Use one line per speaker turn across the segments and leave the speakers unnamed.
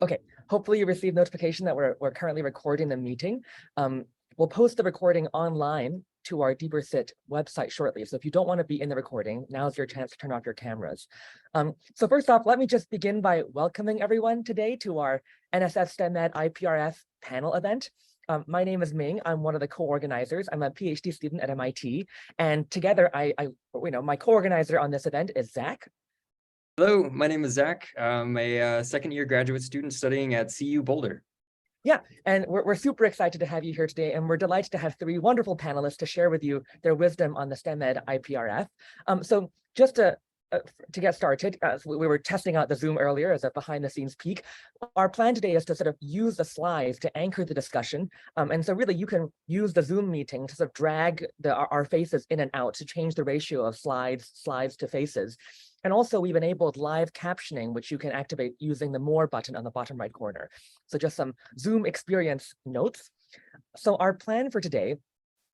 Okay, hopefully you received notification that we're currently recording the meeting. We'll post the recording online to our DBRSIT website shortly. So if you don't want to be in the recording, now's your chance to turn off your cameras. So first off, let me just begin by welcoming everyone today to our NSF STEM Ed IPRF panel event. My name is Ming. I'm one of the co-organizers. I'm a PhD student at MIT, and together, my co-organizer on this event is Zach.
Hello, my name is Zach. I'm a second-year graduate student studying at CU Boulder.
Yeah, and we're super excited to have you here today, and we're delighted to have three wonderful panelists to share with you their wisdom on the STEM Ed IPRF. So just to get started, we were testing out the Zoom earlier as a behind-the-scenes peek. Our plan today is to sort of use the slides to anchor the discussion. And so really you can use the Zoom meeting to sort of drag our faces in and out to change the ratio of slides to faces. And also we've enabled live captioning, which you can activate using the More button on the bottom right corner. So just some Zoom experience notes. So our plan for today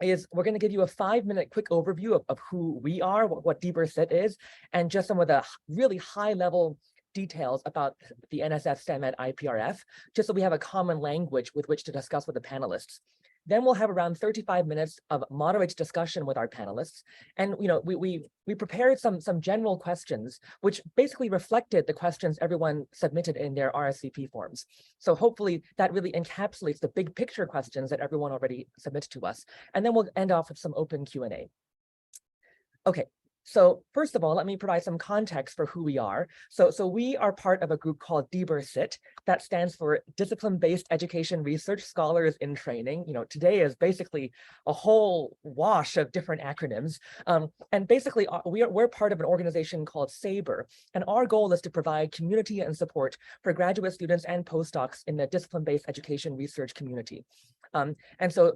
is we're going to give you a 5-minute quick overview of who we are, what DBRSIT is, and just some of the really high-level details about the NSF STEM Ed IPRF, just so we have a common language with which to discuss with the panelists. Then we'll have around 35 minutes of moderated discussion with our panelists. And we prepared some general questions, which basically reflected the questions everyone submitted in their RSVP forms. So hopefully that really encapsulates the big picture questions that everyone already submitted to us. And then we'll end off with some open Q&A. Okay. So first of all, let me provide some context for who we are. So we are part of a group called DBRSIT. That stands for Discipline-Based Education Research Scholars in Training. Today is basically a whole wash of different acronyms. And basically, we're part of an organization called SABRE. And our goal is to provide community and support for graduate students and postdocs in the discipline-based education research community. And so,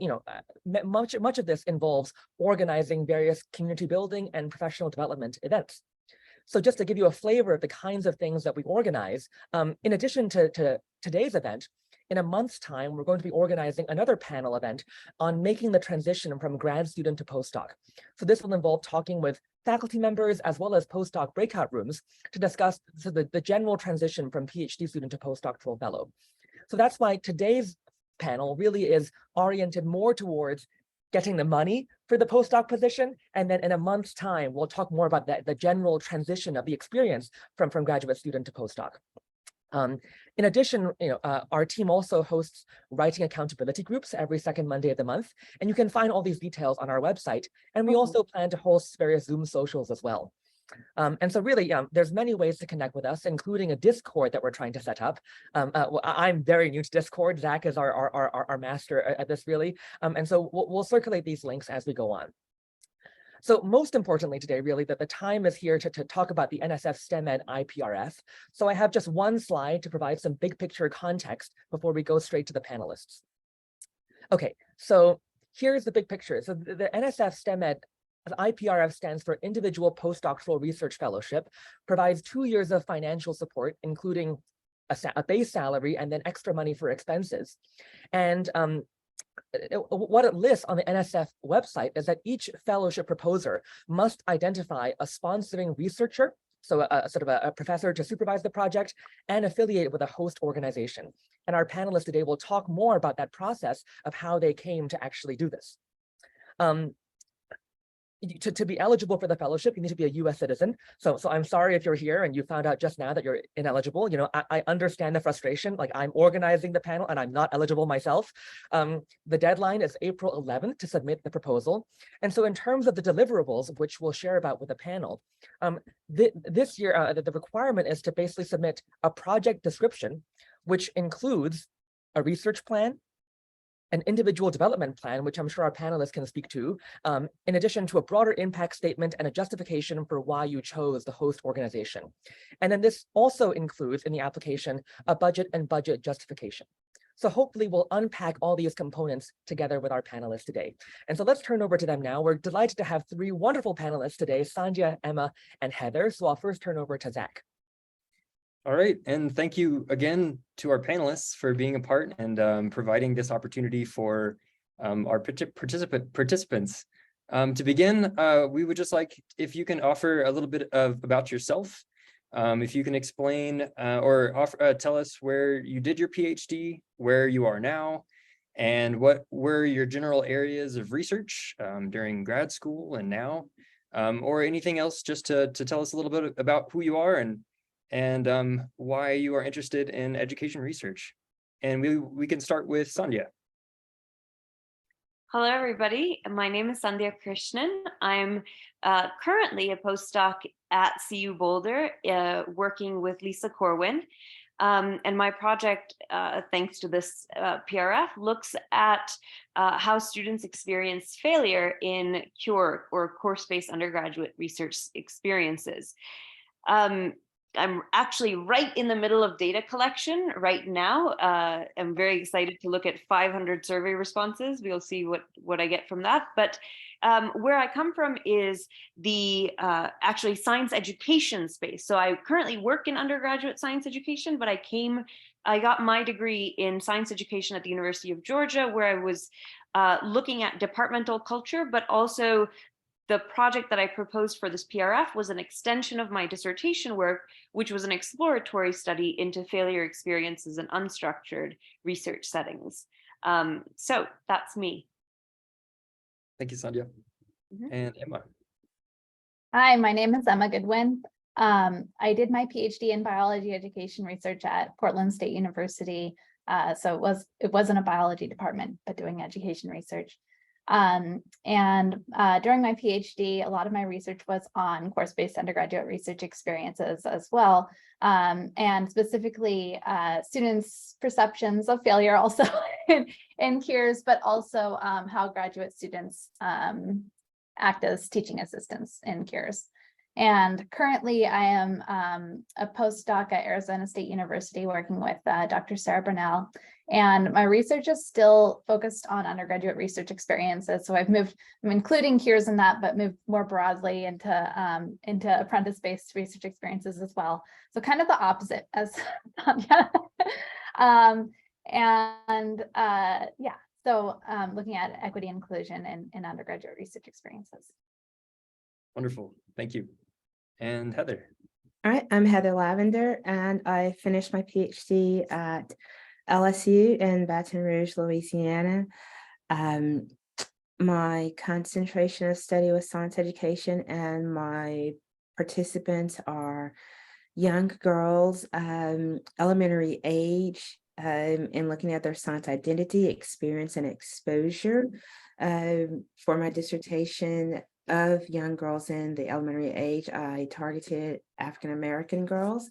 much of this involves organizing various community building and professional development events. So just to give you a flavor of the kinds of things that we organize, in addition to today's event, in a month's time, we're going to be organizing another panel event on making the transition from grad student to postdoc. So this will involve talking with faculty members as well as postdoc breakout rooms to discuss the general transition from PhD student to postdoctoral fellow. So that's why today's panel really is oriented more towards getting the money for the postdoc position. And then in a month's time, we'll talk more about the general transition of the experience from graduate student to postdoc. In addition, our team also hosts writing accountability groups every second Monday of the month. And you can find all these details on our website. And we also plan to host various Zoom socials as well. And so really, there's many ways to connect with us, including a Discord that we're trying to set up. I'm very new to Discord. Zach is our master at this, really. And so we'll circulate these links as we go on. So most importantly today, really, that the time is here to talk about the NSF STEM Ed IPRF. So I have just one slide to provide some big picture context before we go straight to the panelists. Okay, so here's the big picture. So the NSF STEM Ed IPRF stands for Individual Postdoctoral Research Fellowship, provides 2 years of financial support, including a base salary and then extra money for expenses. And what it lists on the NSF website is that each fellowship proposer must identify a sponsoring researcher, so a professor to supervise the project, and affiliate with a host organization. And our panelists today will talk more about that process of how they came to actually do this. To be eligible for the fellowship, you need to be a US citizen. So I'm sorry if you're here and you found out just now that you're ineligible. I understand the frustration. Like, I'm organizing the panel and I'm not eligible myself. The deadline is April 11th to submit the proposal. And so in terms of the deliverables, which we'll share about with the panel, this year, the requirement is to basically submit a project description, which includes a research plan, an individual development plan, which I'm sure our panelists can speak to, in addition to a broader impact statement and a justification for why you chose the host organization. And then this also includes in the application a budget and budget justification. So hopefully we'll unpack all these components together with our panelists today. And so let's turn over to them now. We're delighted to have three wonderful panelists today, Sandhya, Emma, and Heather. So I'll first turn over to Zach.
All right, and thank you again to our panelists for being a part and providing this opportunity for our participants. To begin, we would just like if you can offer a little bit about yourself, If you can explain or offer, tell us where you did your PhD, where you are now, and what were your general areas of research during grad school and now, or anything else, just to tell us a little bit about who you are and why you are interested in education research. And we can start with Sandhya.
Hello, everybody. My name is Sandhya Krishnan. I'm currently a postdoc at CU Boulder, working with Lisa Corwin. And my project, thanks to this PRF, looks at how students experience failure in CURE, or course-based undergraduate research experiences. I'm actually right in the middle of data collection right now. I'm very excited to look at 500 survey responses. We'll see what I get from that. But where I come from is the actually science education space. So I currently work in undergraduate science education, but I got my degree in science education at the University of Georgia, where I was looking at departmental culture, but also the project that I proposed for this PRF was an extension of my dissertation work, which was an exploratory study into failure experiences in unstructured research settings. So that's me.
Thank you, Sandhya. And Emma.
Hi, my name is Emma Goodwin. I did my PhD in biology education research at Portland State University. So it wasn't a biology department, but doing education research. During my PhD, a lot of my research was on course-based undergraduate research experiences as well, and specifically students' perceptions of failure also in CURES, but also how graduate students act as teaching assistants in CURES. And currently I am a postdoc at Arizona State University working with Dr. Sarah Burnell. And my research is still focused on undergraduate research experiences. So I'm including CURES in that, but moved more broadly into apprentice-based research experiences as well. So kind of the opposite as yeah, so looking at equity and inclusion in undergraduate research experiences.
Wonderful, thank you. And Heather.
All right, I'm Heather Lavender, and I finished my PhD at LSU in Baton Rouge, Louisiana. My concentration of study was science education, and my participants are young girls, elementary age, in looking at their science identity, experience, and exposure. For my dissertation of young girls in the elementary age, I targeted African-American girls,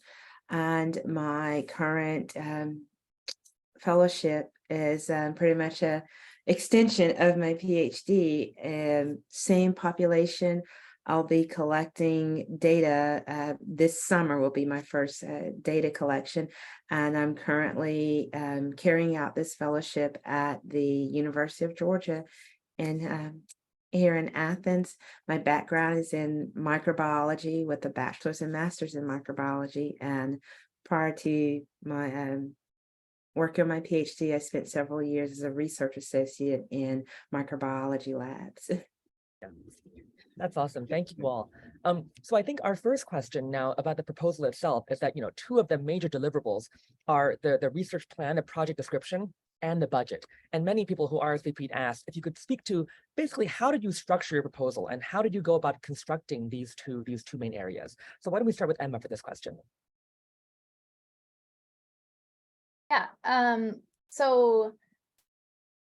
and my current fellowship is pretty much a extension of my PhD. Same population. I'll be collecting data. This summer will be my first data collection, and I'm currently carrying out this fellowship at the University of Georgia here in Athens. My background is in microbiology with a bachelor's and master's in microbiology, and prior to my work on my PhD, I spent several years as a research associate in microbiology labs.
That's awesome. Thank you all. So I think our first question now about the proposal itself is that, two of the major deliverables are the research plan, the project description, and the budget. And many people who RSVP'd asked if you could speak to basically how did you structure your proposal and how did you go about constructing these two main areas? So why don't we start with Emma for this question?
Yeah, so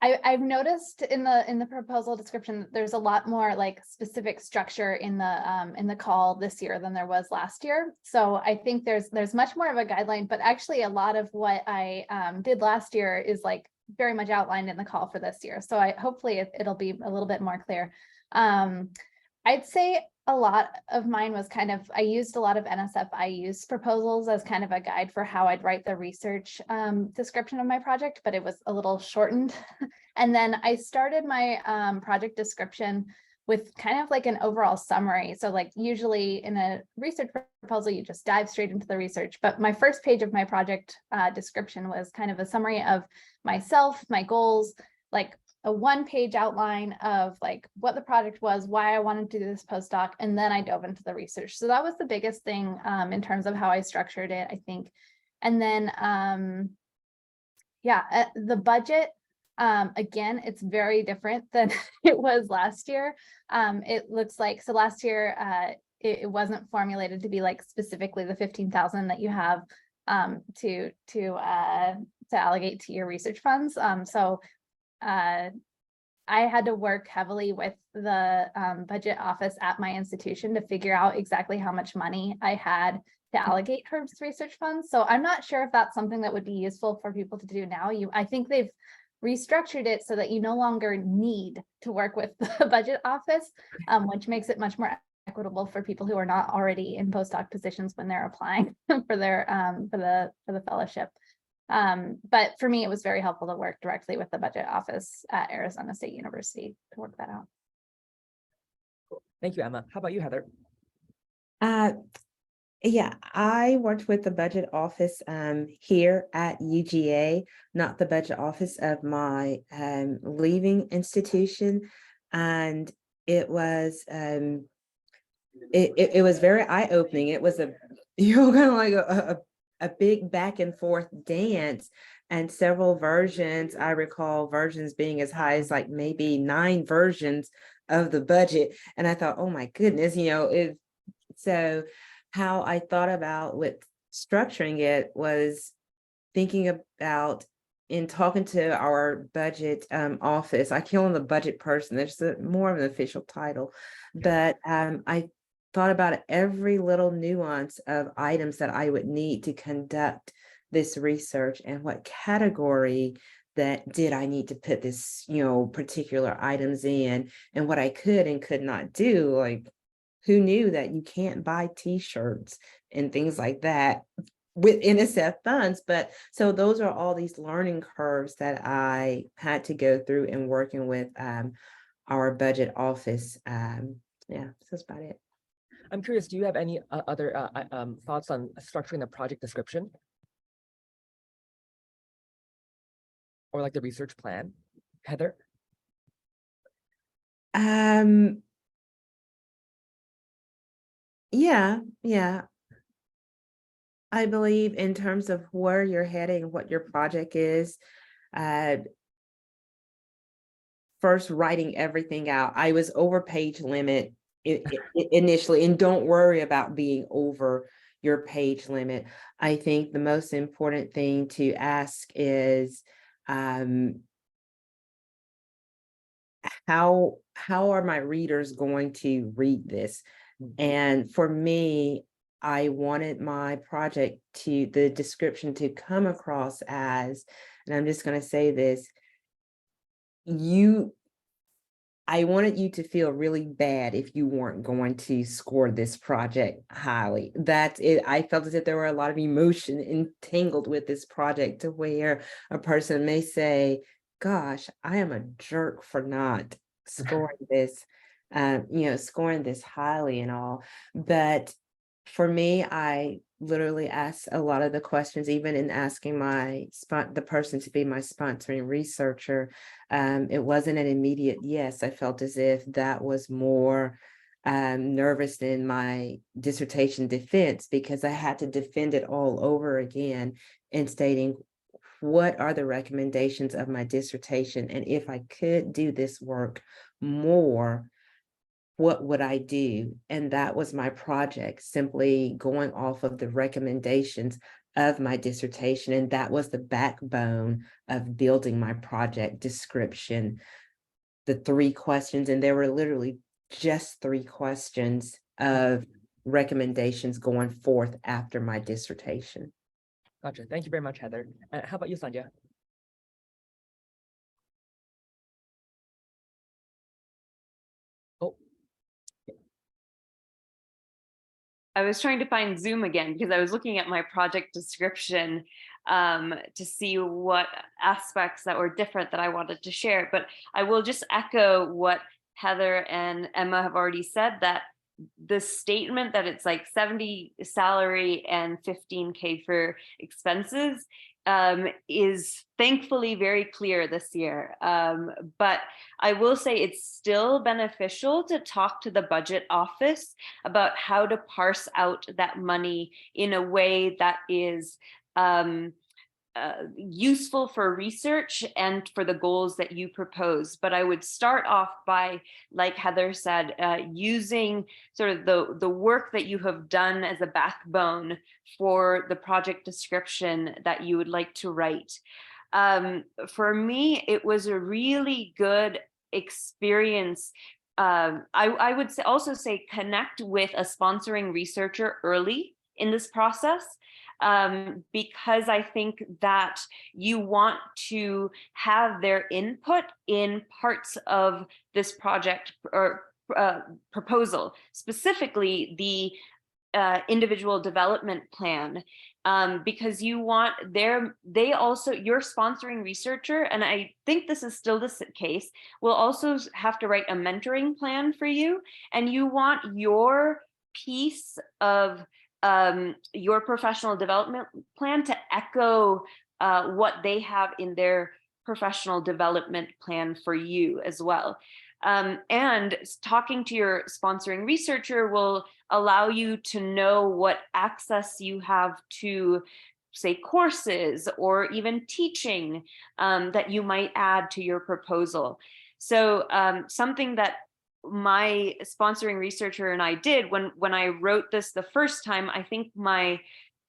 I've noticed in the proposal description that there's a lot more like specific structure in the call this year than there was last year. So I think there's much more of a guideline, but actually a lot of what I did last year is like very much outlined in the call for this year. So hopefully it'll be a little bit more clear. I'd say a lot of mine was I used a lot of NSF IU's proposals as kind of a guide for how I'd write the research description of my project, but it was a little shortened. And then I started my project description with kind of like an overall summary. So like usually in a research proposal, you just dive straight into the research. But my first page of my project description was kind of a summary of myself, my goals, like a one-page outline of like what the project was, why I wanted to do this postdoc, and then I dove into the research. So that was the biggest thing in terms of how I structured it, I think. And then, the budget, again, it's very different than it was last year. It looks like, so last year, it wasn't formulated to be like specifically the 15,000 that you have to allocate to your research funds. I had to work heavily with the budget office at my institution to figure out exactly how much money I had to allocate towards research funds. So I'm not sure if that's something that would be useful for people to do now. I think they've restructured it so that you no longer need to work with the budget office, which makes it much more equitable for people who are not already in postdoc positions when they're applying for their for the fellowship. But for me, it was very helpful to work directly with the budget office at Arizona State University to work that out.
Thank you, Emma. How about you, Heather?
Yeah, I worked with the budget office here at UGA, not the budget office of my leaving institution. And it was it was very eye-opening. It was kind of like a big back and forth dance, and several versions. I recall versions being as high as like maybe 9 versions of the budget. And I thought, oh my goodness, so how I thought about with structuring it was thinking about in talking to our budget office. I call them the budget person. There's more of an official title, but I thought about every little nuance of items that I would need to conduct this research and what category that did I need to put this, particular items in, and what I could and could not do. Like, who knew that you can't buy t-shirts and things like that with NSF funds? But so those are all these learning curves that I had to go through in working with our budget office. Yeah, so that's about it.
I'm curious, do you have any other thoughts on structuring the project description? Or like the research plan, Heather?
Yeah. I believe in terms of where you're heading, what your project is, first writing everything out. I was over page limit initially, and don't worry about being over your page limit. I think the most important thing to ask is how are my readers going to read this? And for me, I wanted my project the description to come across as, and I'm just going to say this, I wanted you to feel really bad if you weren't going to score this project highly. That's it. I felt as if there were a lot of emotion entangled with this project, to where a person may say, gosh, I am a jerk for not scoring this, scoring this highly and all. But for me, I literally asked a lot of the questions, even in asking the person to be my sponsoring researcher. It wasn't an immediate yes. I felt as if that was more nervous than my dissertation defense, because I had to defend it all over again in stating what are the recommendations of my dissertation, and if I could do this work more, what would I do? And that was my project, simply going off of the recommendations of my dissertation. And that was the backbone of building my project description. The 3 questions, and there were literally just 3 questions of recommendations going forth after my dissertation.
Gotcha. Thank you very much, Heather. How about you, Sandhya? Oh,
I was trying to find Zoom again because I was looking at my project description to see what aspects that were different that I wanted to share. But I will just echo what Heather and Emma have already said, that the statement that it's like 70 salary and 15K for expenses is thankfully very clear this year. But I will say it's still beneficial to talk to the budget office about how to parse out that money in a way that is useful for research and for the goals that you propose. But I would start off by, like Heather said, using sort of the work that you have done as a backbone for the project description that you would like to write. For me, it was a really good experience. I would also say connect with a sponsoring researcher early in this process. Because I think that you want to have their input in parts of this project or proposal, specifically the individual development plan, because you want your sponsoring researcher, and I think this is still the case, will also have to write a mentoring plan for you, and you want your piece of your professional development plan to echo what they have in their professional development plan for you as well. And talking to your sponsoring researcher will allow you to know what access you have to, say, courses or even teaching that you might add to your proposal. So something that my sponsoring researcher and I did when I wrote this the first time, I think my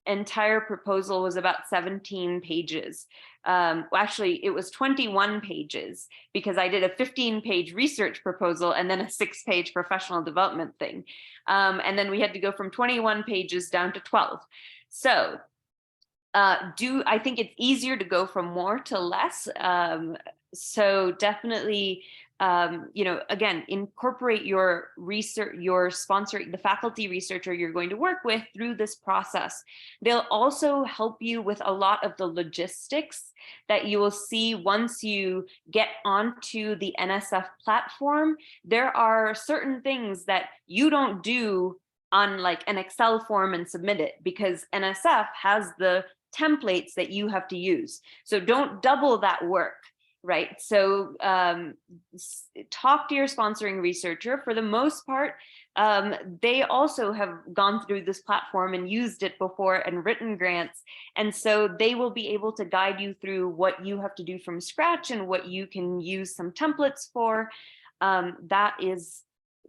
entire proposal was about 17 pages. Well, actually, it was 21 pages because I did a 15-page research proposal and then a 6-page professional development thing. And then we had to go from 21 pages down to 12. So I think it's easier to go from more to less. So definitely, again, incorporate your research, the faculty researcher you're going to work with through this process. They'll also help you with a lot of the logistics that you will see once you get onto the NSF platform. There are certain things that you don't do on like an Excel form and submit it, because NSF has the templates that you have to use. So don't double that work. Right. So talk to your sponsoring researcher. For the most part, they also have gone through this platform and used it before and written grants. And so they will be able to guide you through what you have to do from scratch and what you can use some templates for. That is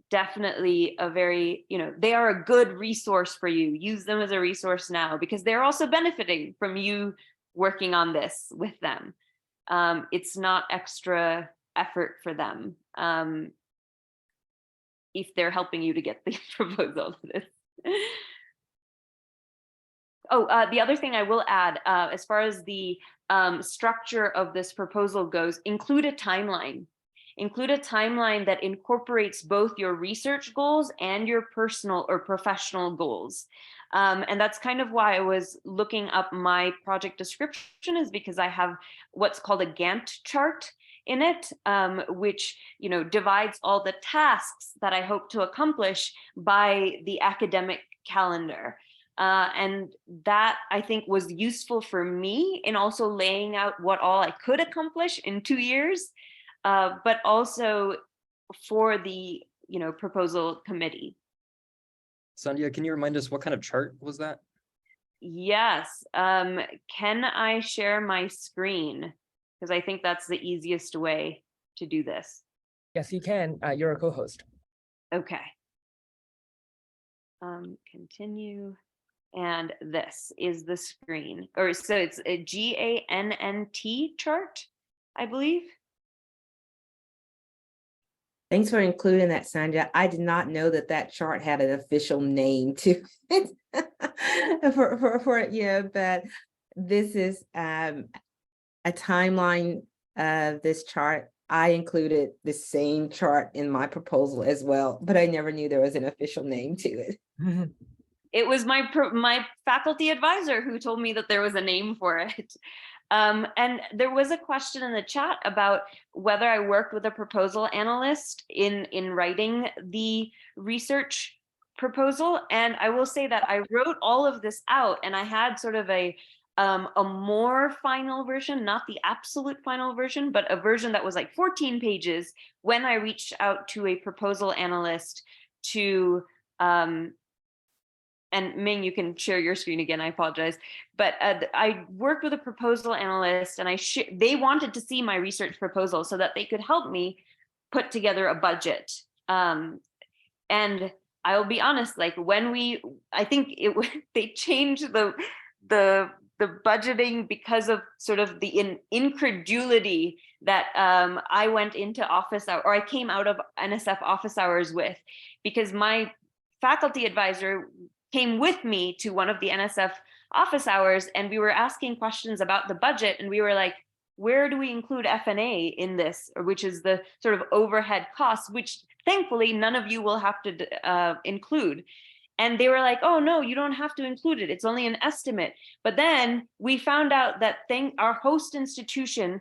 definitely a very, they are a good resource for you. Use them as a resource now, because they're also benefiting from you working on this with them. It's not extra effort for them if they're helping you to get the proposal to this. Oh, the other thing I will add, as far as the structure of this proposal goes, include a timeline. Include a timeline that incorporates both your research goals and your personal or professional goals. And that's kind of why I was looking up my project description, is because I have what's called a Gantt chart in it, which divides all the tasks that I hope to accomplish by the academic calendar. And that, I think, was useful for me in also laying out what all I could accomplish in 2 years, but also for the proposal committee.
Sandhya, can you remind us what kind of chart was that?
Yes. Can I share my screen? Because I think that's the easiest way to do this.
Yes, you can. You're a co-host.
Okay. Continue. And this is the screen. Or so it's a GANNT chart, I believe.
Thanks for including that, Sandhya. I did not know that chart had an official name to it. But this is a timeline of this chart. I included the same chart in my proposal as well, but I never knew there was an official name to it.
It was my faculty advisor who told me that there was a name for it. And there was a question in the chat about whether I worked with a proposal analyst in writing the research proposal. And I will say that I wrote all of this out, and I had sort of a more final version, not the absolute final version, but a version that was like 14 pages when I reached out to a proposal analyst to, and Ming, you can share your screen again, I apologize. But I worked with a proposal analyst, and they wanted to see my research proposal so that they could help me put together a budget. And I'll be honest, like I think they changed the budgeting because of sort of the incredulity that I went into office hour, or I came out of NSF office hours with, because my faculty advisor came with me to one of the NSF office hours, and we were asking questions about the budget, and we were like, where do we include F&A in this, or which is the sort of overhead costs, which thankfully none of you will have to include. And they were like, oh no, you don't have to include it, it's only an estimate. But then we found out that our host institution,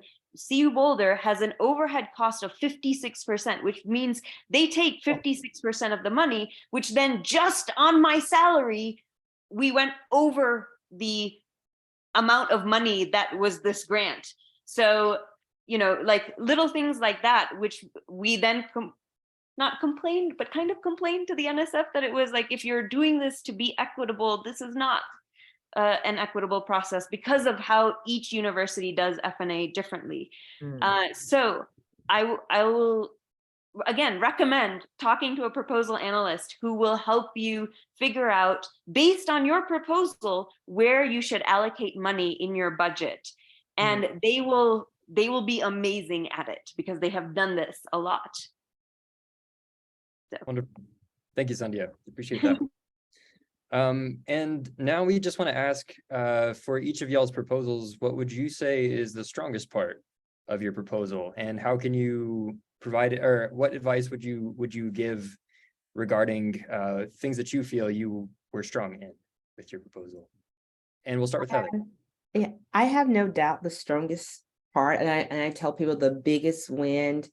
CU Boulder, has an overhead cost of 56%, which means they take 56% of the money, which then just on my salary, we went over the amount of money that was this grant. So, you know, like little things like that, which we then not complained, but kind of complained to the NSF that it was like, if you're doing this to be equitable, this is not an equitable process because of how each university does F&A differently. So I will again recommend talking to a proposal analyst who will help you figure out, based on your proposal, where you should allocate money in your budget. And they will be amazing at it because they have done this a lot. So.
Wonderful. Thank you, Sandhya. Appreciate that. And now we just want to ask for each of y'all's proposals, what would you say is the strongest part of your proposal, and how can you provide, or what advice would you give regarding things that you feel you were strong in with your proposal? And we'll start with Heather.
Yeah, I have no doubt the strongest part, and I tell people the biggest win,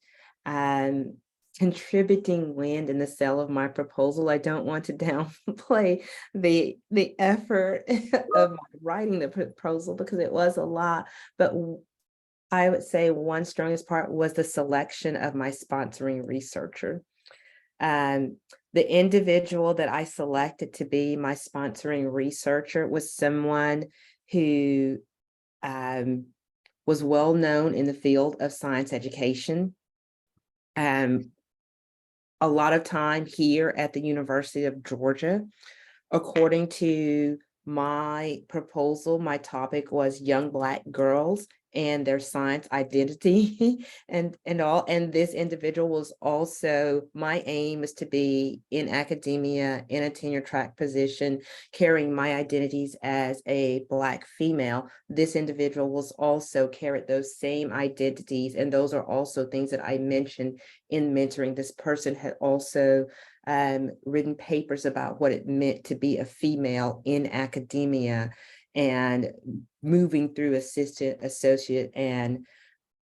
contributing wind in the sail of my proposal. I don't want to downplay the effort of writing the proposal because it was a lot, but I would say one strongest part was the selection of my sponsoring researcher. The individual that I selected to be my sponsoring researcher was someone who was well known in the field of science education. A lot of time here at the University of Georgia. According to my proposal, my topic was young Black girls and their science identity and this individual was also, my aim is to be in academia in a tenure track position, carrying my identities as a Black female. This individual was also carried those same identities, and those are also things that I mentioned in mentoring. This person had also written papers about what it meant to be a female in academia and moving through assistant, associate, and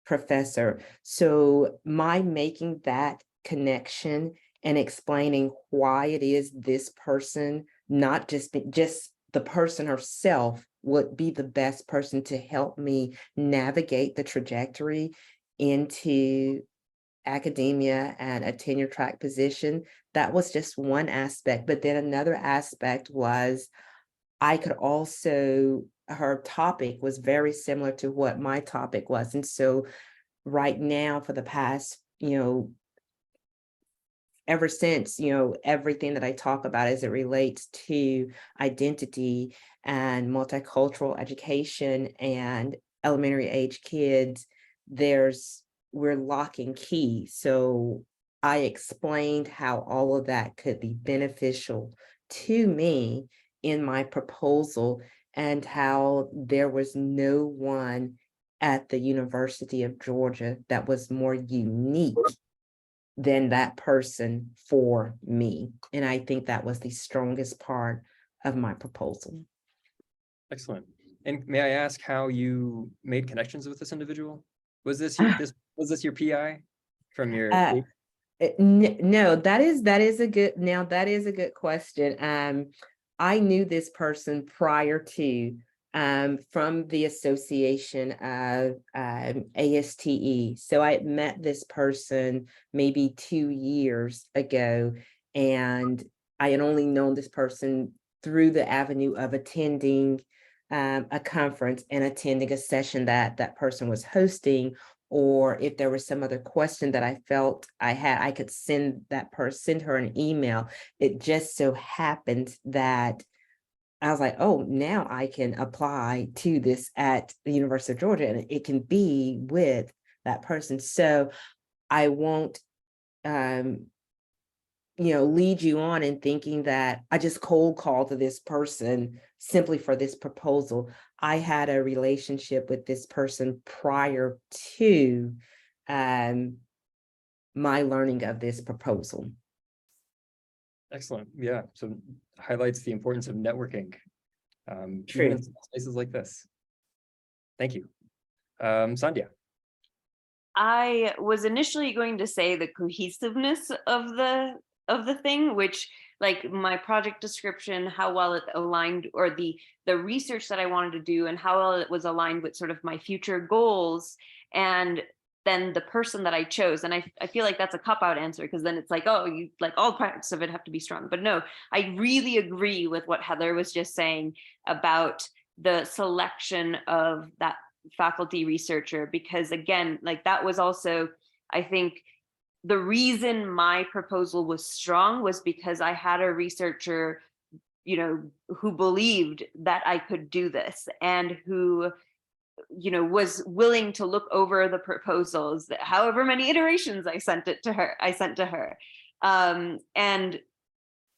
professor. So my making that connection and explaining why it is this person, not just the person herself, would be the best person to help me navigate the trajectory into academia and a tenure track position. That was just one aspect. But then another aspect was I could also, her topic was very similar to what my topic was. And so right now, for the past, ever since, everything that I talk about as it relates to identity and multicultural education and elementary age kids, we're locking key. So I explained how all of that could be beneficial to me in my proposal, and how there was no one at the University of Georgia that was more unique than that person for me. And I think that was the strongest part of my proposal.
Excellent. And may I ask how you made connections with this individual? Was this your PI from your?
No, that is a good, now that is a good question. I knew this person prior to, from the association of, ASTE. So I had met this person maybe 2 years ago, and I had only known this person through the avenue of attending, a conference and attending a session that that person was hosting, or if there was some other question that I felt I had, I could send that person, send her an email. It just so happened that I was like, oh, now I can apply to this at the University of Georgia, and it can be with that person. So I won't, lead you on in thinking that I just cold called to this person simply for this proposal. I had a relationship with this person prior to, my learning of this proposal.
Excellent. Yeah. So highlights the importance of networking.
True.
Even in places like this. Thank you. Sandhya.
I was initially going to say the cohesiveness of the thing, which, like, my project description, how well it aligned, or the research that I wanted to do and how well it was aligned with sort of my future goals, and then the person that I chose. And I feel like that's a cop-out answer, because then it's like, oh, you, like, all parts of it have to be strong. But no, I really agree with what Heather was just saying about the selection of that faculty researcher, because again, like, that was also, I think, the reason my proposal was strong was because I had a researcher, who believed that I could do this, and who, was willing to look over the proposals, however many iterations I sent to her, and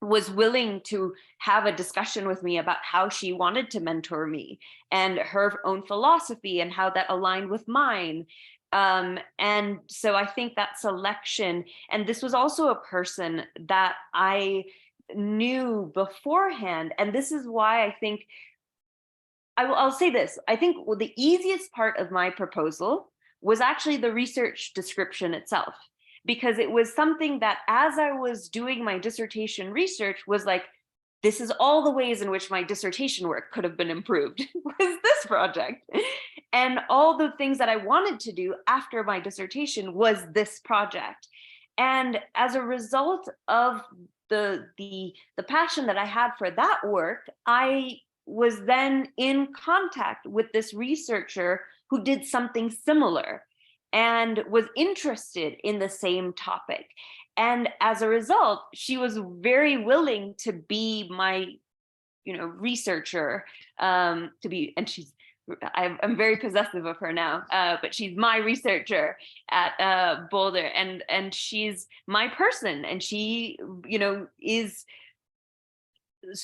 was willing to have a discussion with me about how she wanted to mentor me and her own philosophy and how that aligned with mine. And so I think that selection, and this was also a person that I knew beforehand. And this is why I think, I'll say this, I think the easiest part of my proposal was actually the research description itself, because it was something that, as I was doing my dissertation research, was like, this is all the ways in which my dissertation work could have been improved was this project. And all the things that I wanted to do after my dissertation was this project. And as a result of the passion that I had for that work, I was then in contact with this researcher who did something similar and was interested in the same topic. And as a result, she was very willing to be my, researcher, and I'm very possessive of her now, but she's my researcher at Boulder, and she's my person, and she,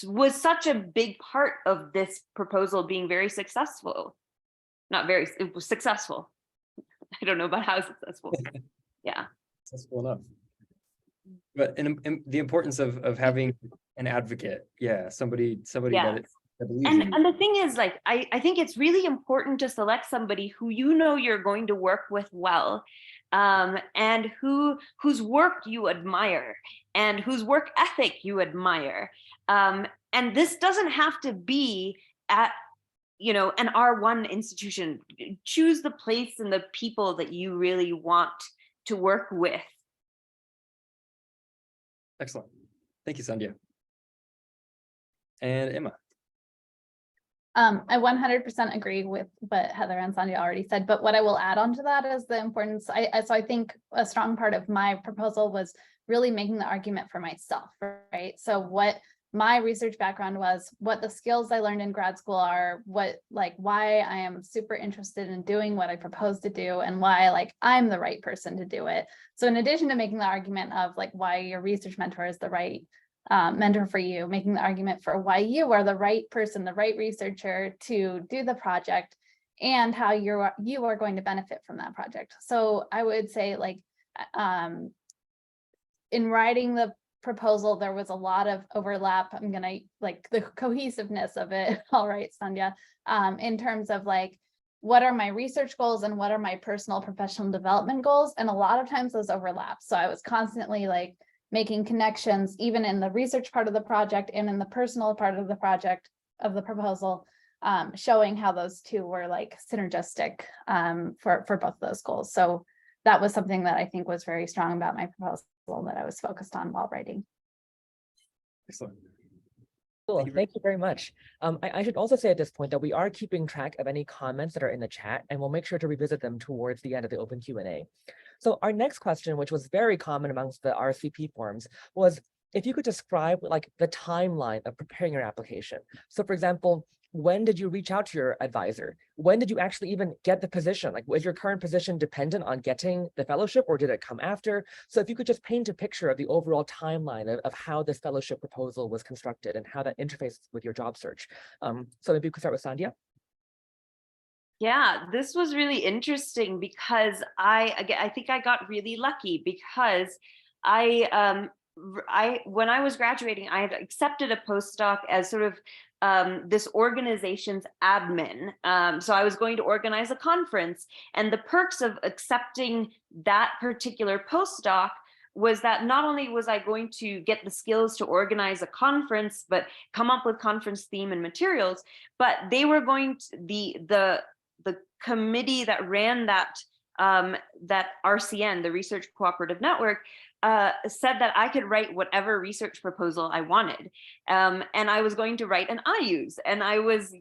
was such a big part of this proposal being very successful. It was successful. I don't know about how successful. Yeah.
Successful enough. But in the importance of having an advocate. Yeah. Somebody
Yeah.
that believes in you.
And the thing is, like, I think it's really important to select somebody who you're going to work with well, and whose work you admire and whose work ethic you admire. And this doesn't have to be at an R1 institution. Choose the place and the people that you really want to work with.
Excellent. Thank you, Sandhya. And Emma.
I 100% agree with what Heather and Sandhya already said, but what I will add on to that is the importance. So I think a strong part of my proposal was really making the argument for myself, right? So what my research background was, what the skills I learned in grad school are, why I am super interested in doing what I propose to do, and why I'm the right person to do it. So in addition to making the argument of why your research mentor is the right mentor for you, making the argument for why you are the right person, the right researcher to do the project, and how you are going to benefit from that project. So I would say in writing the proposal, there was a lot of overlap. I'm gonna the cohesiveness of it. All right, Sandhya, in terms of what are my research goals and what are my personal professional development goals? And a lot of times those overlap. So I was constantly like making connections, even in the research part of the project and in the personal part of the project of the proposal, showing how those two were like synergistic for both of those goals. So that was something that I think was very strong about my proposal that I was focused on while writing.
Excellent.
Cool. Thank you very much. I should also say at this point that we are keeping track of any comments that are in the chat, and we'll make sure to revisit them towards the end of the open Q&A. So our next question, which was very common amongst the RSVP forums, was if you could describe like the timeline of preparing your application. So for example, when did you reach out to your advisor? When did you actually even get the position? Like, was your current position dependent on getting the fellowship, or did it come after? So if you could just paint a picture of the overall timeline of how this fellowship proposal was constructed and how that interfaces with your job search. So maybe we could start with Sandhya.
Yeah, this was really interesting because I think I got really lucky because when I was graduating, I had accepted a postdoc as sort of this organization's admin. So I was going to organize a conference, and the perks of accepting that particular postdoc was that not only was I going to get the skills to organize a conference, but come up with conference theme and materials, but they were going to, the committee that ran that RCN, the Research Cooperative Network, said that I could write whatever research proposal I wanted. And I was going to write an IUs. And I was,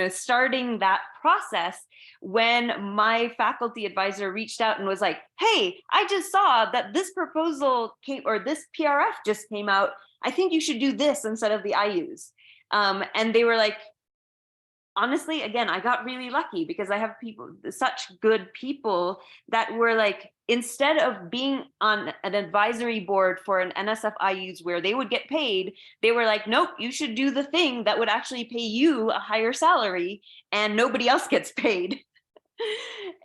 starting that process when my faculty advisor reached out and was like, hey, I just saw that this proposal came, or this PRF just came out. I think you should do this instead of the IUs. And they were like, honestly, again, I got really lucky because I have such good people that were like, instead of being on an advisory board for an NSF IUs where they would get paid, they were like, nope, you should do the thing that would actually pay you a higher salary and nobody else gets paid.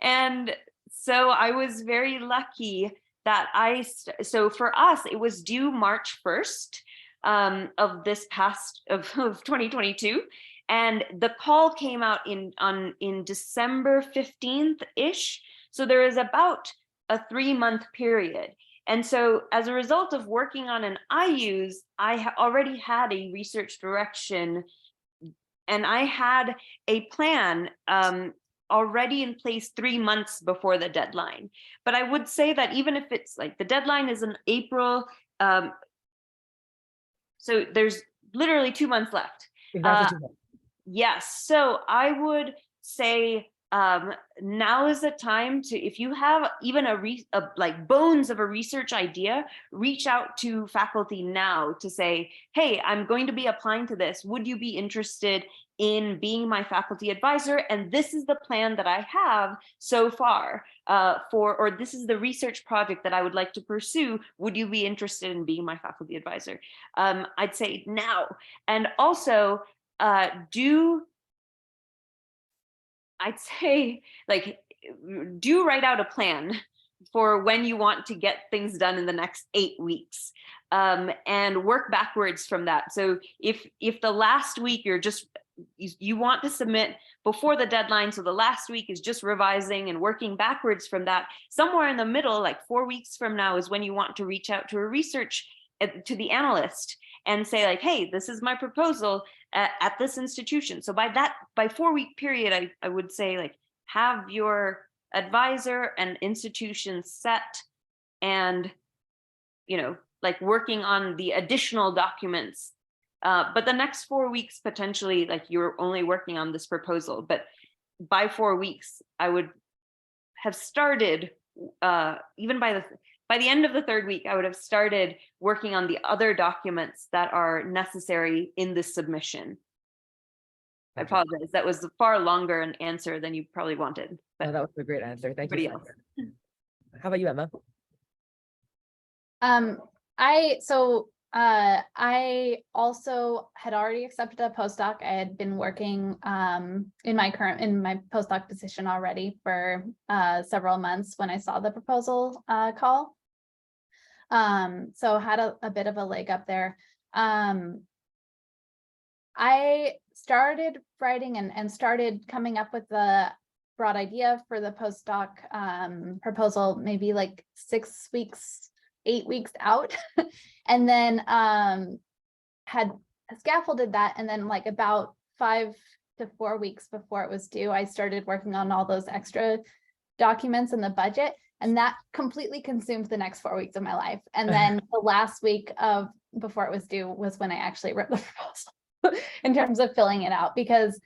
And so I was very lucky that so for us, it was due March 1st of this past of 2022. And the call came out in December 15th-ish. So there is about a 3-month period. And so as a result of working on an IUs, I already had a research direction, and I had a plan already in place 3 months before the deadline. But I would say that even if it's like the deadline is in April, so there's literally 2 months left.
Exactly 2 months.
Yes, so I would say now is the time to, if you have even like bones of a research idea, reach out to faculty now to say, hey, I'm going to be applying to this. Would you be interested in being my faculty advisor? And this is the plan that I have so far or this is the research project that I would like to pursue. Would you be interested in being my faculty advisor? I'd say now. And also, I'd say, like, do write out a plan for when you want to get things done in the next 8 weeks, and work backwards from that. So if the last week you want to submit before the deadline, so the last week is just revising and working backwards from that, somewhere in the middle, like 4 weeks from now, is when you want to reach out to a research, to the analyst, and say like, hey, this is my proposal at this institution. So by 4-week period, I would say like, have your advisor and institution set, and like working on the additional documents. But the next 4 weeks, potentially, like, you're only working on this proposal. But by 4 weeks, I would have started, even by the end of the 3rd week, I would have started working on the other documents that are necessary in this submission. I apologize. That was far longer an answer than you probably wanted. But
No, that was a great answer. Thank you.
else.
How about you, Emma?
I also had already accepted a postdoc. I had been working in my postdoc position already for several months when I saw the proposal call. So had a bit of a leg up there. I started writing and started coming up with the broad idea for the postdoc proposal, maybe like 6 weeks, 8 weeks out. And then had scaffolded that. And then like about 5 to 4 weeks before it was due, I started working on all those extra documents in the budget. And that completely consumed the next 4 weeks of my life. And then the last week of before it was due was when I actually wrote the proposal in terms of filling it out, because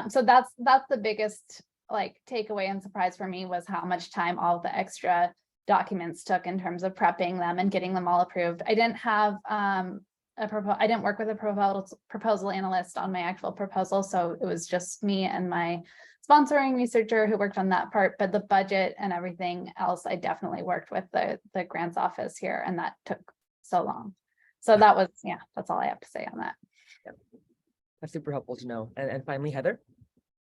so that's the biggest like takeaway and surprise for me, was how much time all the extra documents took in terms of prepping them and getting them all approved. I didn't have I didn't work with a proposal analyst on my actual proposal, so it was just me and my sponsoring researcher who worked on that part. But the budget and everything else, I definitely worked with the grants office here, and that took so long. So that was, yeah, that's all I have to say on that.
Yep. That's super helpful to know. And finally, Heather.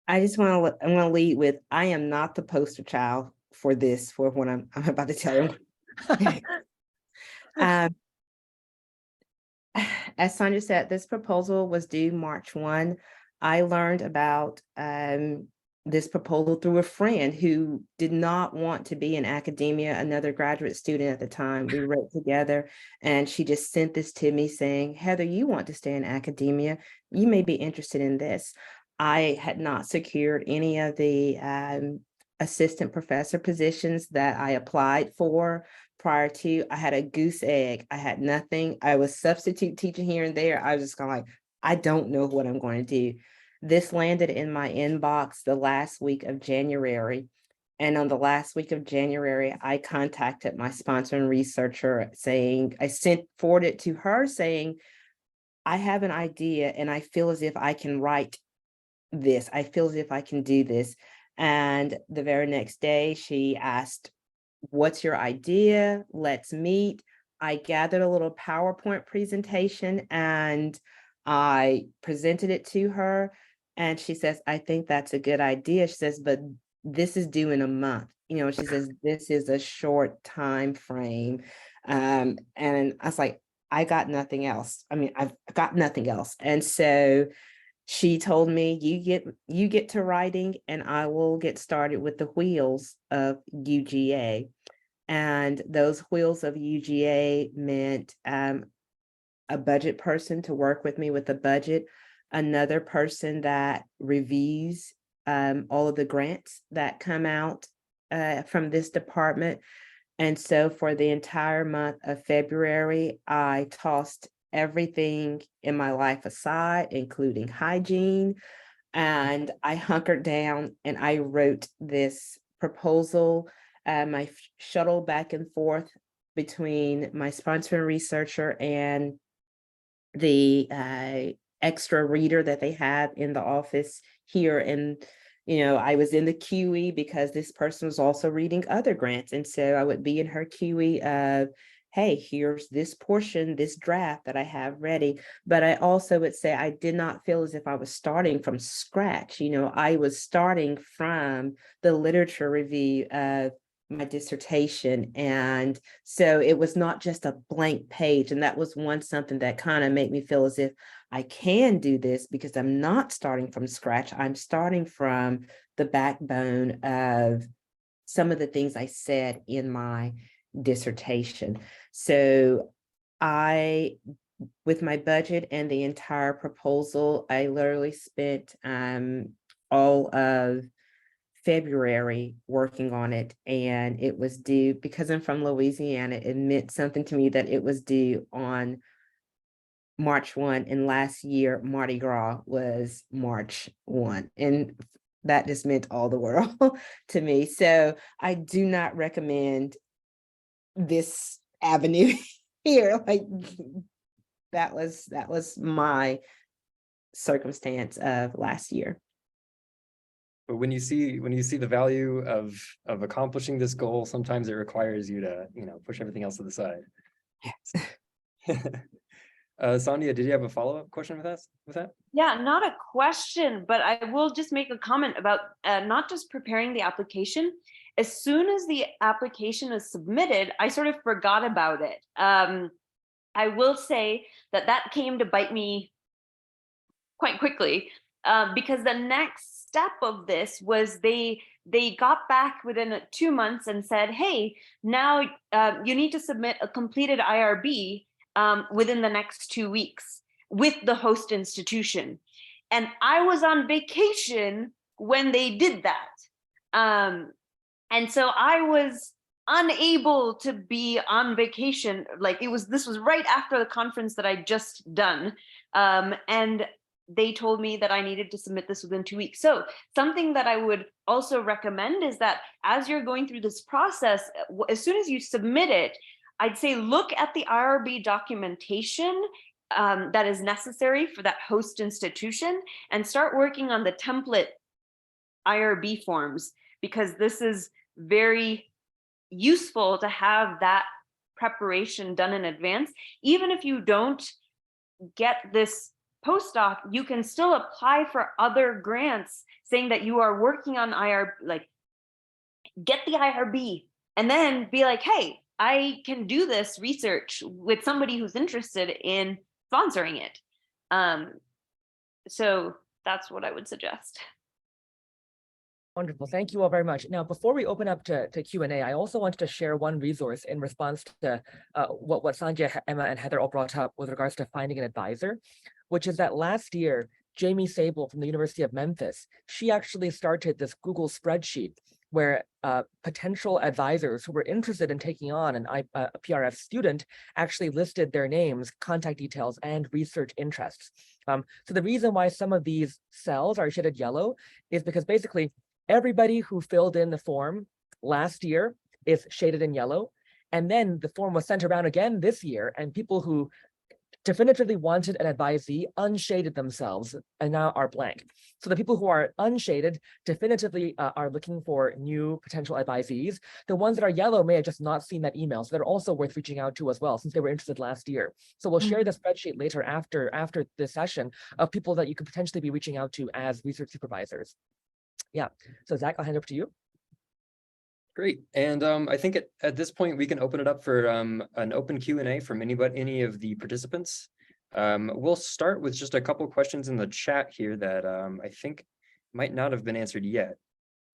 I just want to lead with, I am not the poster child for this, for what I'm about to tell you. As Sandra said, this proposal was due March 1. I learned about this proposal through a friend who did not want to be in academia, another graduate student at the time. We wrote together, and she just sent this to me saying, Heather, you want to stay in academia, you may be interested in this. I had not secured any of the assistant professor positions that I applied for prior to. I had a goose egg. I had nothing. I was substitute teaching here and there. I was just kind of like, I don't know what I'm going to do. This landed in my inbox the last week of January. And on the last week of January, I contacted my sponsor and researcher saying, forwarded to her saying, I have an idea and I feel as if I can write this. I feel as if I can do this. And the very next day she asked, what's your idea? Let's meet. I gathered a little PowerPoint presentation and I presented it to her. And she says, I think that's a good idea. She says, but this is due in a month. You know, she says, this is a short time frame. And I was like, I got nothing else. I mean, I've got nothing else. And so she told me, you get to writing and I will get started with the wheels of UGA. And those wheels of UGA meant a budget person to work with me with the budget, another person that reviews all of the grants that come out from this department. And so for the entire month of February, I tossed everything in my life aside, including hygiene. And I hunkered down and I wrote this proposal. I shuttled back and forth between my sponsor and researcher and the extra reader that they have in the office here. And, you know, I was in the QE because this person was also reading other grants. And so I would be in her QE of, hey, here's this portion, this draft that I have ready. But I also would say I did not feel as if I was starting from scratch. You know, I was starting from the literature review of my dissertation. And so it was not just a blank page. And that was something that kind of made me feel as if I can do this because I'm not starting from scratch. I'm starting from the backbone of some of the things I said in my dissertation. So with my budget and the entire proposal, I literally spent all of February working on it, and it was due, because I'm from Louisiana, it meant something to me that it was due on March 1, and last year Mardi Gras was March 1, and that just meant all the world to me. So I do not recommend this avenue here. Like that was my circumstance of last year.
But when you see the value of accomplishing this goal, sometimes it requires you to, you know, push everything else to the side.
Yes.
Sandhya, did you have a follow-up question with that?
Yeah, not a question, but I will just make a comment about not just preparing the application. As soon as the application is submitted, I sort of forgot about it. I will say that came to bite me quite quickly because the next step of this was they got back within 2 months and said, hey, now you need to submit a completed IRB within the next 2 weeks with the host institution. And I was on vacation when they did that. And so I was unable to be on vacation. Like this was right after the conference that I'd just done. And they told me that I needed to submit this within 2 weeks. So something that I would also recommend is that as you're going through this process, as soon as you submit it, I'd say look at the IRB documentation that is necessary for that host institution and start working on the template IRB forms, because this is very useful to have that preparation done in advance. Even if you don't get this postdoc, you can still apply for other grants saying that you are working on IRB, like get the IRB and then be like, hey, I can do this research with somebody who's interested in sponsoring it. So that's what I would suggest.
Wonderful. Thank you all very much. Now, before we open up to Q&A, I also wanted to share one resource in response to what Sandhya, Emma, and Heather all brought up with regards to finding an advisor, which is that last year, Jamie Sable from the University of Memphis, she actually started this Google spreadsheet where potential advisors who were interested in taking on a PRF student actually listed their names, contact details, and research interests. So the reason why some of these cells are shaded yellow is because basically everybody who filled in the form last year is shaded in yellow. And then the form was sent around again this year, and people who definitively wanted an advisee unshaded themselves and now are blank. So the people who are unshaded definitively are looking for new potential advisees. The ones that are yellow may have just not seen that email, so they're also worth reaching out to as well, since they were interested last year. So we'll share the spreadsheet later after this session of people that you could potentially be reaching out to as research supervisors. Yeah, so Zach, I'll hand it over to you.
Great. And I think at this point, we can open it up for an open Q&A from any of the participants. We'll start with just a couple questions in the chat here that I think might not have been answered yet.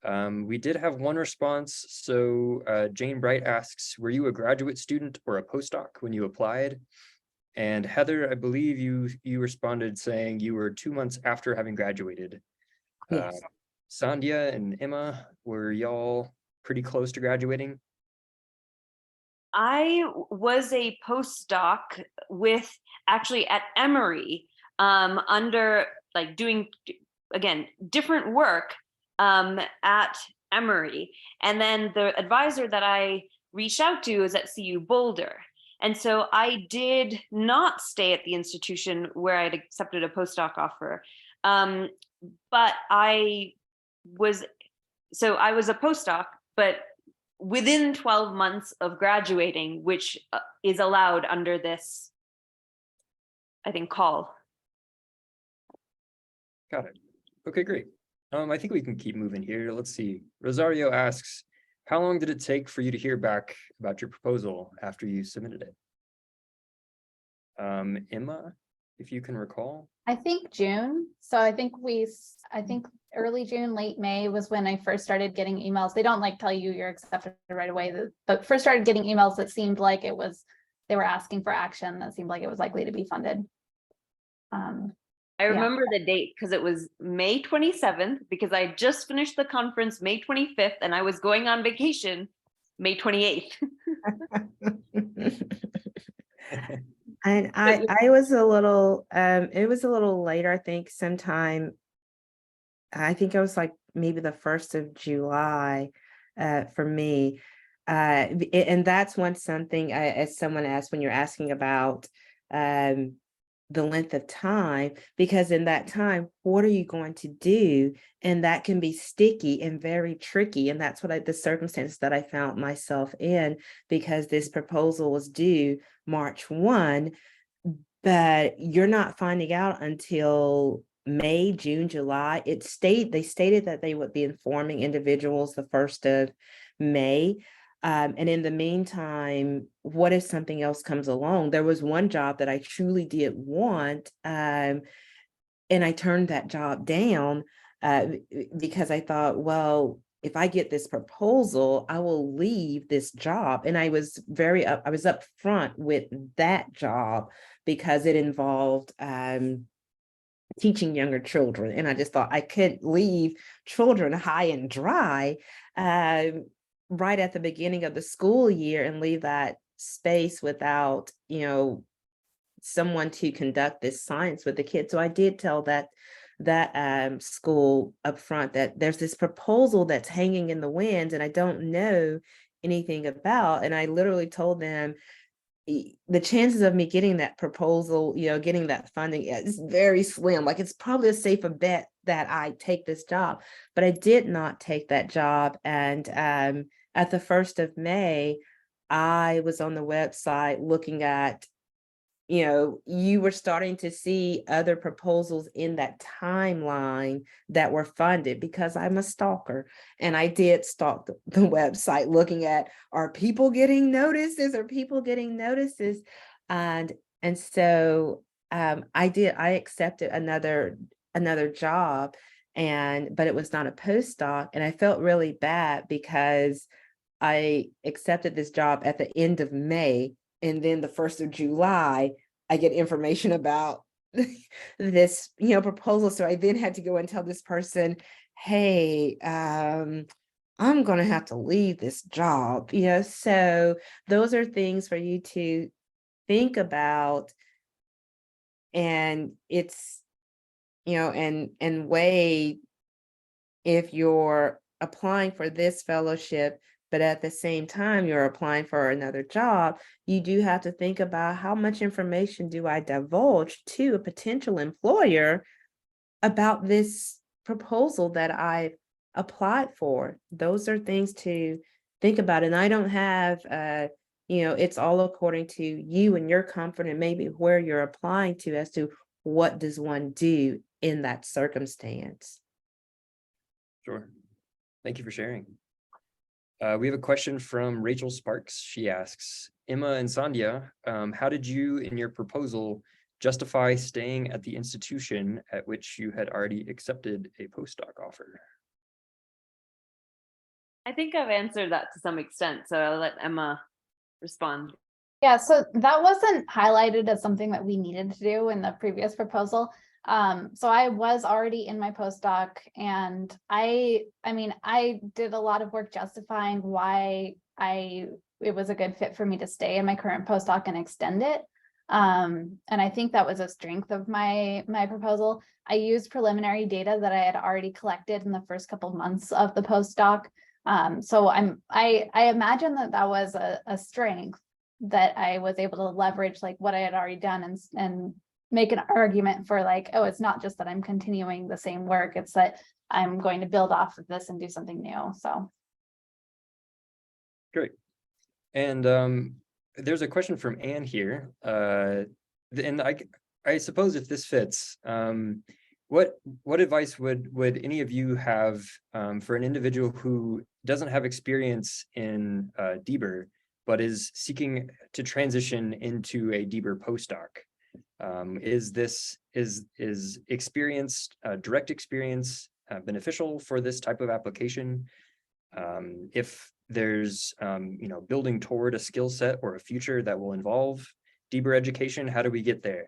We did have one response. So Jane Bright asks, were you a graduate student or a postdoc when you applied? And Heather, I believe you responded saying you were 2 months after having graduated.
Yes.
Sandhya and Emma, were y'all pretty close to graduating?
I was a postdoc with actually at Emory under like doing, again, different work at Emory. And then the advisor that I reached out to is at CU Boulder. And so I did not stay at the institution where I'd accepted a postdoc offer. But I was a postdoc, but within 12 months of graduating, which is allowed under this, I think, call.
Got it. Okay, great. I think we can keep moving here. Let's see. Rosario asks, how long did it take for you to hear back about your proposal after you submitted it? Emma, if you can recall.
I think June. So I think early June, late May was when I first started getting emails. They don't like tell you you're accepted right away, but first started getting emails that seemed like they were asking for action that seemed like it was likely to be funded.
I remember the date because it was May 27th, because I just finished the conference May 25th and I was going on vacation May 28th.
And I was a little, it was a little later, I think sometime, I think it was like maybe the 1st of July for me. And that's when something, as someone asked, when you're asking about the length of time, because in that time, what are you going to do? And that can be sticky and very tricky. And that's what the circumstance that I found myself in, because this proposal was due March 1, but you're not finding out until May, June, July. They stated that they would be informing individuals the 1st of May. And in the meantime, what if something else comes along? There was one job that I truly did want, and I turned that job down because I thought, well, if I get this proposal, I will leave this job. And I was I was upfront with that job because it involved teaching younger children. And I just thought I couldn't leave children high and dry right at the beginning of the school year and leave that space without, someone to conduct this science with the kids. So I did tell that school up front that there's this proposal that's hanging in the wind and I don't know anything about. And I literally told them the chances of me getting that proposal, getting that funding is very slim. Like it's probably a safer bet that I take this job, but I did not take that job. And at the 1st of May, I was on the website looking at, you were starting to see other proposals in that timeline that were funded because I'm a stalker and I did stalk the website looking at, are people getting notices? And so I accepted another job but it was not a postdoc. And I felt really bad because I accepted this job at the end of May. And then the 1st of July, I get information about this, proposal. So I then had to go and tell this person, hey, I'm going to have to leave this job. So those are things for you to think about. And it's, and weigh if you're applying for this fellowship, but at the same time, you're applying for another job, you do have to think about how much information do I divulge to a potential employer about this proposal that I've applied for. Those are things to think about. And I don't have, it's all according to you and your comfort and maybe where you're applying to as to what does one do in that circumstance.
Sure. Thank you for sharing. We have a question from Rachel Sparks. She asks, Emma and Sandhya, how did you in your proposal justify staying at the institution at which you had already accepted a postdoc offer?
I think I've answered that to some extent, so I'll let Emma respond.
Yeah, so that wasn't highlighted as something that we needed to do in the previous proposal. So I was already in my postdoc and I did a lot of work justifying why it was a good fit for me to stay in my current postdoc and extend it. And I think that was a strength of my proposal. I used preliminary data that I had already collected in the first couple of months of the postdoc. So I imagine that was a strength that I was able to leverage, like what I had already done and make an argument for like, oh, it's not just that I'm continuing the same work, it's that I'm going to build off of this and do something new. So
great. And there's a question from Anne here. And I suppose if this fits, what advice would any of you have for an individual who doesn't have experience in DBER, but is seeking to transition into a DBER postdoc? Is experience, direct experience, beneficial for this type of application? If there's, building toward a skill set or a future that will involve DBER education, how do we get there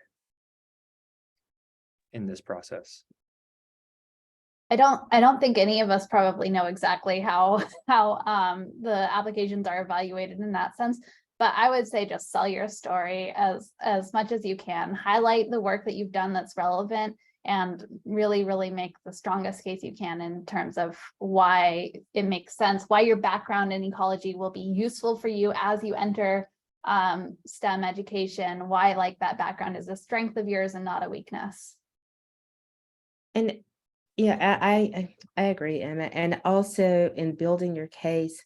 in this process?
I don't think any of us probably know exactly how the applications are evaluated in that sense. But I would say just sell your story as much as you can. Highlight the work that you've done that's relevant and really, really make the strongest case you can in terms of why it makes sense, why your background in ecology will be useful for you as you enter STEM education, why like that background is a strength of yours and not a weakness.
And yeah, I agree, Emma. And also in building your case,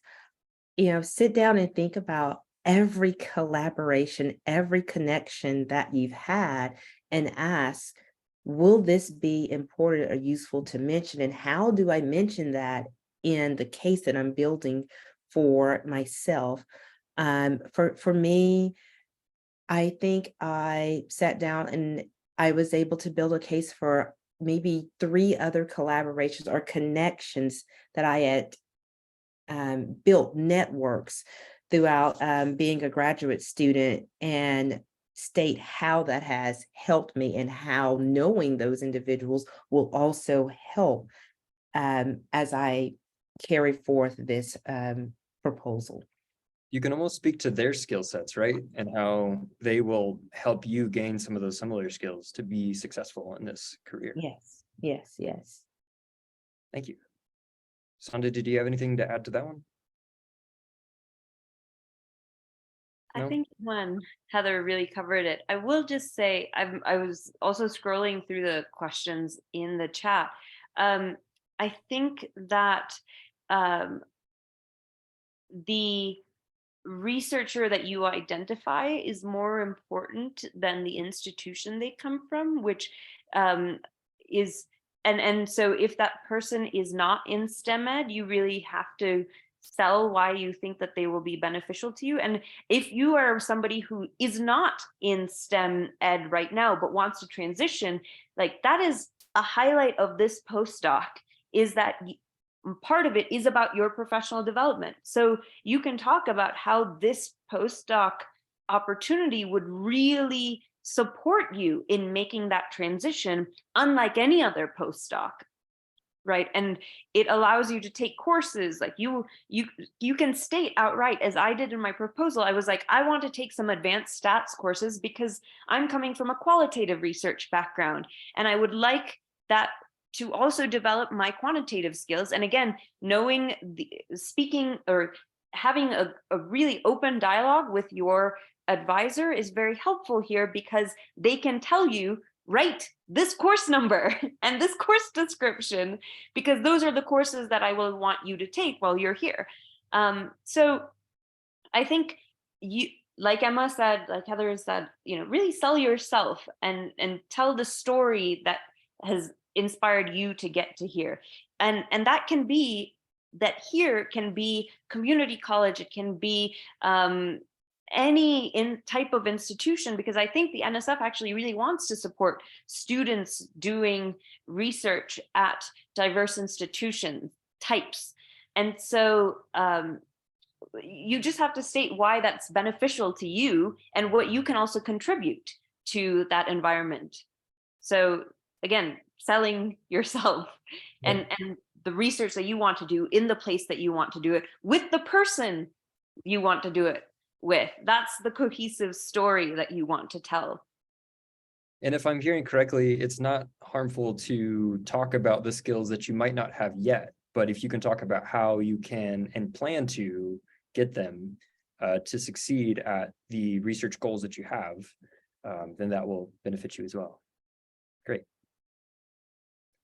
sit down and think about every collaboration, every connection that you've had and ask, will this be important or useful to mention? And how do I mention that in the case that I'm building for myself? For me, I think I sat down and I was able to build a case for maybe 3 other collaborations or connections that I had built networks throughout being a graduate student, and state how that has helped me and how knowing those individuals will also help as I carry forth this proposal.
You can almost speak to their skill sets, right? And how they will help you gain some of those similar skills to be successful in this career.
Yes, yes, yes.
Thank you. Sonda, did you have anything to add to that one?
I
No?
think Heather really covered it. I will just say I was also scrolling through the questions in the chat. I think that the researcher that you identify is more important than the institution they come from, which is, and so if that person is not in STEM ed, you really have to sell why you think that they will be beneficial to you. And if you are somebody who is not in STEM ed right now, but wants to transition, like that is a highlight of this postdoc, is that part of it is about your professional development. So you can talk about how this postdoc opportunity would really support you in making that transition, unlike any other postdoc, right? And it allows you to take courses, like you can state outright, as I did in my proposal. I was like, I want to take some advanced stats courses because I'm coming from a qualitative research background, and I would like that to also develop my quantitative skills. And again, knowing speaking or having a really open dialogue with your advisor is very helpful here, because they can tell you, write this course number and this course description, because those are the courses that I will want you to take while you're here. So I think you, like Emma said, like Heather said, really sell yourself and tell the story that has inspired you to get to here. And that can be, that here can be community college, it can be any type of institution, because I think the NSF actually really wants to support students doing research at diverse institution types. And so you just have to state why that's beneficial to you and what you can also contribute to that environment. So again, selling yourself and the research that you want to do in the place that you want to do it with the person you want to do it with. That's the cohesive story that you want to tell.
And if I'm hearing correctly, it's not harmful to talk about the skills that you might not have yet, but if you can talk about how you can and plan to get them to succeed at the research goals that you have, then that will benefit you as well. Great.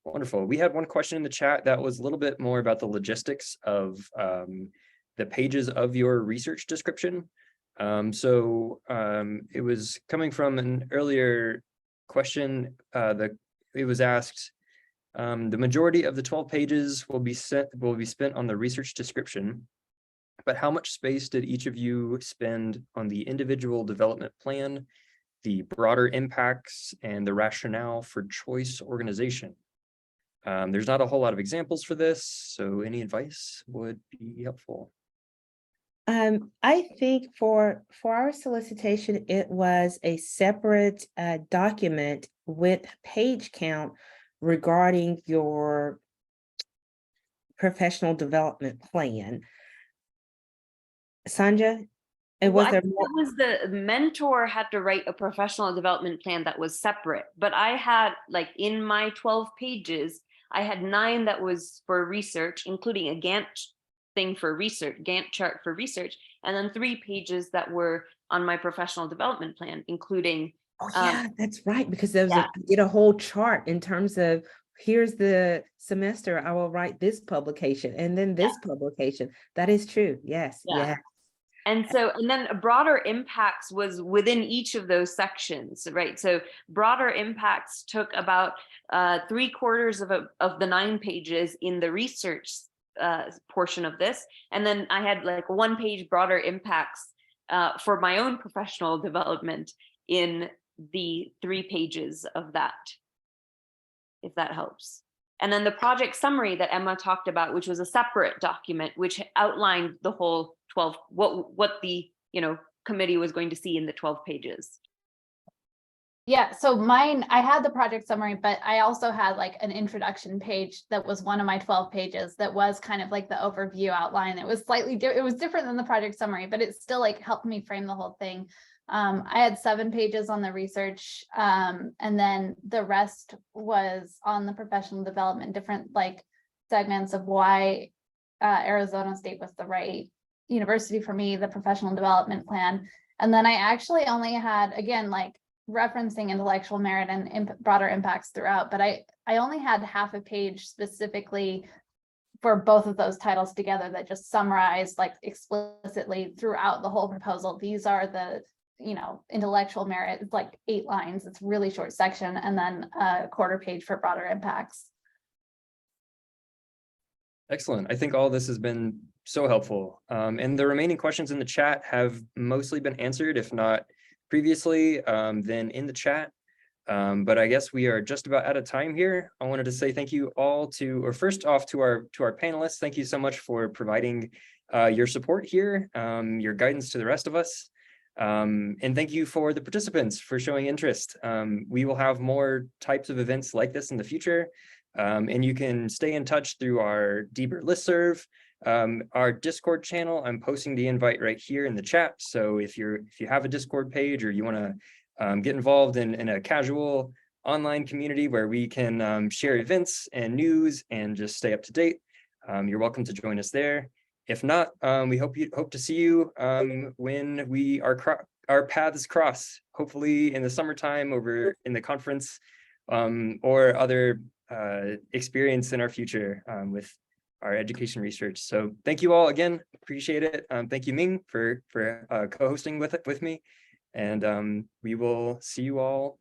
Wonderful. We had one question in the chat that was a little bit more about the logistics of the pages of your research description. It was coming from an earlier question. It was asked, the majority of the 12 pages will be spent on the research description, but how much space did each of you spend on the individual development plan, the broader impacts, and the rationale for choice organization? There's not a whole lot of examples for this, so any advice would be helpful.
I think for our solicitation, it was a separate document with page count regarding your professional development plan. Sanja, it was there more?
It was the mentor had to write a professional development plan that was separate, but I had, like, in my 12 pages, I had 9 that was for research, including a Gantt thing for research, Gantt chart for research, and then 3 pages that were on my professional development plan, including.
Oh yeah, that's right, because there was did a whole chart in terms of, here's the semester I will write this publication and then this publication. That is true. Yes. Yeah.
And so, and then broader impacts was within each of those sections, right? So broader impacts took about 3/4 of the 9 pages in the research portion of this. And then I had like 1-page broader impacts for my own professional development in the 3 pages of that. if that helps. And then the project summary that Emma talked about, which was a separate document, which outlined the whole 12, what the, committee was going to see in the 12 pages.
Yeah, so mine, I had the project summary, but I also had like an introduction page that was one of my 12 pages that was kind of like the overview outline. It was slightly it was different than the project summary, but it still like helped me frame the whole thing. I had 7 pages on the research, and then the rest was on the professional development, different like segments of why Arizona State was the right university for me, the professional development plan. And then I actually only had, again, like referencing intellectual merit and broader impacts throughout, but I only had half a page specifically for both of those titles together that just summarized like explicitly throughout the whole proposal. These are the, intellectual merit. It's like 8 lines. It's a really short section, and then a quarter page for broader impacts.
Excellent. I think all this has been so helpful. And the remaining questions in the chat have mostly been answered, if not previously, then in the chat. But I guess we are just about out of time here. I wanted to say thank you all first off to our panelists. Thank you so much for providing your support here, your guidance to the rest of us. And thank you for the participants for showing interest. We will have more types of events like this in the future. And you can stay in touch through our DBER listserv, our Discord channel. I'm posting the invite right here in the chat. So if you have a Discord page, or you want to get involved in a casual online community where we can share events and news and just stay up to date, you're welcome to join us there. If not, we hope to see you when our paths cross, hopefully in the summertime over in the conference, or other experience in our future with our education research. So thank you all again, appreciate it. Thank you, Ming, for co-hosting with me, and we will see you all